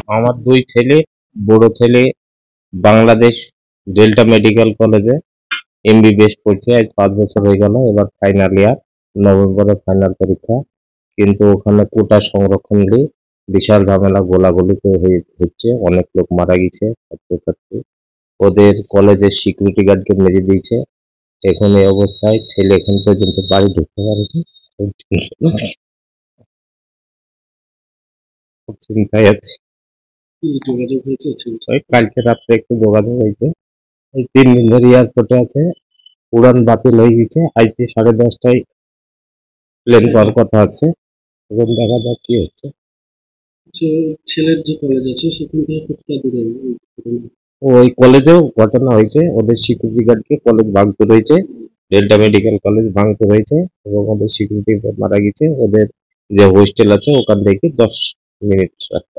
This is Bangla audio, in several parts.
আমার দুই ছেলে, বড় ছেলে বাংলাদেশ ডেল্টা মেডিকেল কলেজে এমবিবিএস পড়ছে, আজ 5 বছর হয়ে গেল, এবার ফাইনাল ইয়ার, নভেম্বরে ফাইনাল পরীক্ষা। কিন্তু ওখানে কোটা সংরক্ষণ নিয়ে বিশাল ঝামেলা, গোলাগুলি হচ্ছে, অনেক লোক মারা গেছে ছাত্রছাত্রী। ওদের কলেজের সিকিউরিটি গার্ডকে মেরে দিয়েছে। এখন এই অবস্থায় ছেলে এখন পর্যন্ত বাড়ি ঢুকতে পারেনি। খুব চিন্তায় আছি। যোগাযোগ হয়েছে? ওই কালকে রাত্রে একটু যোগাযোগ হয়েছে। এই 3 দিন ধরে এয়ারপোর্টে আছে, উড়ান বাতিল হয়ে গেছে। আজকে 10:30টায় প্লেন পাওয়ার কথা আছে, এখন দেখা যাক কি হচ্ছে। ছেলের যে কলেজ আছে সেখান থেকে কতটা দূরে? ওই কলেজেও ঘটনা হয়েছে, ওদের সিকিউরিটি গার্ডকে কলেজ ভাঙচুর হয়েছে, ডেল্টা মেডিকেল কলেজ ভাঙচুর হয়েছে এবং ওদের সিকিউরিটি গার্ড মারা গেছে। ওদের যে হোস্টেল আছে ওখান থেকে 10 মিনিট রাস্তা।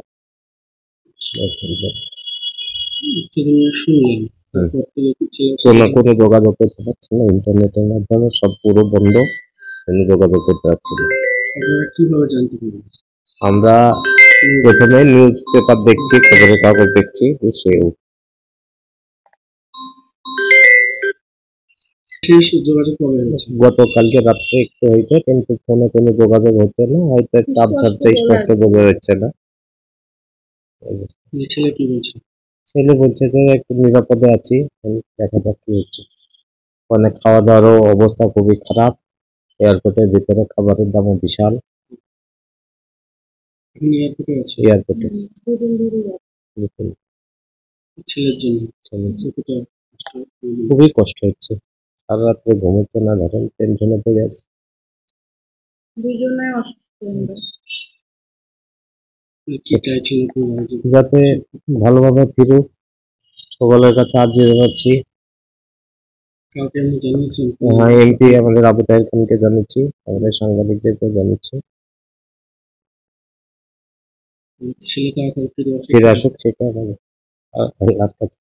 কোনো যোগাযোগ করতে পারছে না, ইন্টারনেটের মাধ্যমে সব পুরো বন্ধ, কোনো যোগাযোগ করতে পারছি না। কিভাবে জানতে পারবেন? আমরা প্রথমে নিউজ পেপার দেখছি, খবরের কাগজ দেখছি, সেও গতকালকে রাত্রে একটু হয়েছে, কিন্তু ফোনে কোনো যোগাযোগ হচ্ছে না, হয়তো চাপ ছাড়তে স্পষ্ট বোঝা যাচ্ছে না। ছেলে কি বলছে? ছেলে বলছে যে একটু নিরাপদে আছি, দেখা যাক কি হচ্ছে। ওখানে খাওয়া দাওয়ারও অবস্থা খুবই খারাপ, এয়ারপোর্টের ভিতরে খাবারের দামও বিশাল। এয়ারপোর্টে ছেলের জন্য খুবই কষ্ট হচ্ছে, সারা রাত্রে ঘুমোচ্ছে না, ধরেন টেনশনে পড়ে আছে। দুজনে অসুস্থ। যাতে ভালোভাবে ফিরুক, সকলের কাছে আর্জি জানাচ্ছি। হ্যাঁ, এমপি আমাদের আবু তাহের খানকে জানাচ্ছি, আমাদের সাংবাদিকদেরকে জানাচ্ছি। ফিরে আসুক, সেটা আল্লাহর কাছে।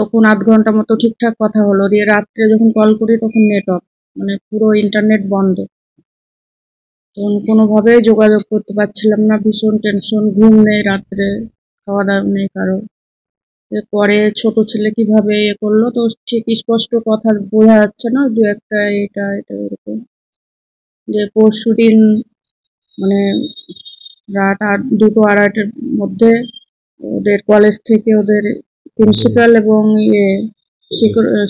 তখন 8 ঘন্টা মতো ঠিকঠাক কথা হলো, দিয়ে রাত্রে যখন কল করি তখন নেট অফ, মানে পুরো ইন্টারনেট বন্ধ। তখন কোনোভাবে যোগাযোগ করতে পারছিলাম না, ভীষণ টেনশন, ঘুম নেই রাত্রে, খাওয়া দাওয়া নেই কারো। পরে ছোট ছেলে কিভাবে করলো তো ঠিক স্পষ্ট কথা বোঝা যাচ্ছে না, দু একটা এটা এটা এরকম। যে পরশুদিন মানে রাত 2-2:30টার মধ্যে ওদের কলেজ থেকে ওদের প্রিন্সিপাল এবং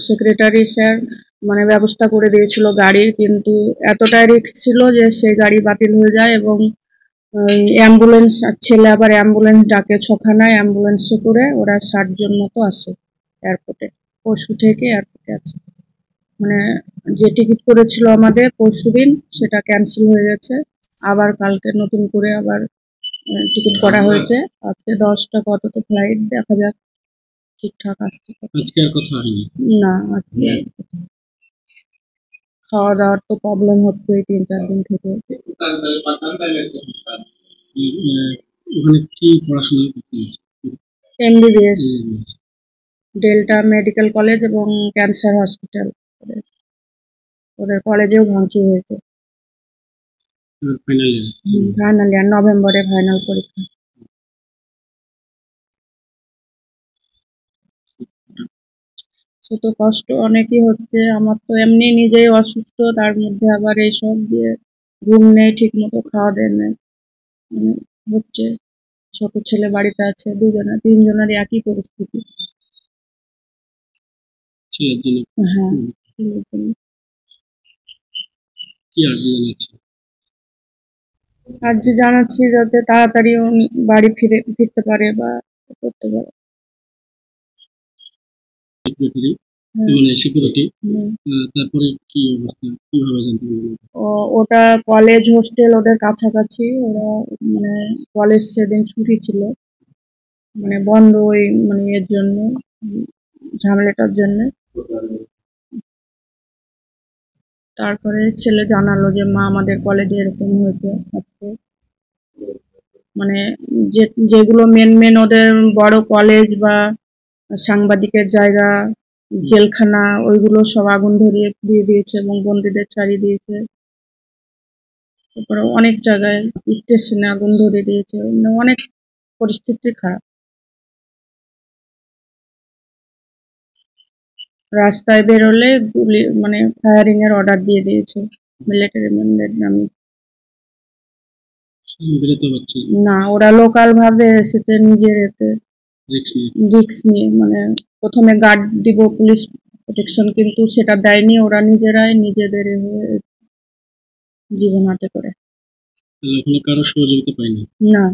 সেক্রেটারি স্যার মানে ব্যবস্থা করে দিয়েছিল গাড়ির, কিন্তু এতটাই রিস্ক ছিল যে সেই গাড়ি বাতিল হয়ে যায় এবং অ্যাম্বুলেন্স, ছেলে আবার অ্যাম্বুলেন্স ডাকে 6খানায়, অ্যাম্বুলেন্সে করে ওরা 60 জন মতো আসে এয়ারপোর্টে, পরশু থেকে এয়ারপোর্টে আছে। মানে যে টিকিট করেছিল আমাদের পরশুদিন সেটা ক্যান্সেল হয়ে গেছে, আবার কালকে নতুন করে আবার টিকিট করা হয়েছে। আজকে 10টা কততে ফ্লাইট, দেখা যাক ঠিকঠাক আসছে। না, আজকে খাওয়া দাওয়ার তো প্রবলেম হচ্ছে 3-4 দিন থেকে। এমবিবিএস ডেল্টা মেডিকেল কলেজ এবং ক্যান্সার হসপিটাল, ওদের কলেজেও ভাঙচুর হয়েছে। ফাইনাল ইয়ার, নভেম্বরে ফাইনাল পরীক্ষা। তো কষ্ট অনেকই হচ্ছে, আমার তো এমনি নিজেই অসুস্থ, তার মধ্যে আবার এইসব দিয়ে ঘুম নেই, ঠিক মতো খাওয়া দেয় নেই, মানে হচ্ছে। ছোট ছেলে বাড়িতে আছে, 3জনেরই একই পরিস্থিতি। হ্যাঁ, আর যে জানাচ্ছি যাতে তাড়াতাড়ি উনি বাড়ি ফিরতে পারে বা করতে পারে। সেক্রেটারি হুম, মানে সিকিউরিটি, হুম। তারপরে কি অবস্থা, কিভাবে জানতে পারলেন? ওটা কলেজ হোস্টেল ওদের কাছাকাছি, ওরা মানে কলেজ সেদিন ছুটি ছিল, মানে বন্ধ ওই মানে এর জন্য, উম, ঝামেলাটার জন্য। তারপরে ছেলে জানালো যে মা আমাদের কলেজে এরকম হয়েছে আজকে, মানে যে যেগুলো মেন মেন ওদের বড় কলেজ বা সাংবাদিকের জায়গা, জেলখানা, ওইগুলো সব আগুন ধরিয়ে দিয়ে দিয়েছে এবং বন্দীদের ছাড়িয়ে দিয়েছে। তারপরে অনেক জায়গায় স্টেশনে আগুন ধরিয়ে দিয়েছে, মানে অনেক পরিস্থিতি খারাপ। রাস্তায় বেরোলে গুলি মানে ফায়ারিং এর অর্ডার দিয়ে দিয়েছে মিলিটারি ম্যানদের নামে। বেরোতে পারছি না, ওরা লোকাল ভাবে এসেছে নিজের এতে রিস্ক নিয়ে। রিস্ক নিয়ে, মানে প্রথমে গার্ড দিব পুলিশ প্রোটেকশন, কিন্তু সেটা দেয়নি, ওরা নিজেরাই নিজেদের এ হয়ে জীবন হাতে করে। তাহলে ওখানে কারো সহযোগিতা পাইনি। না।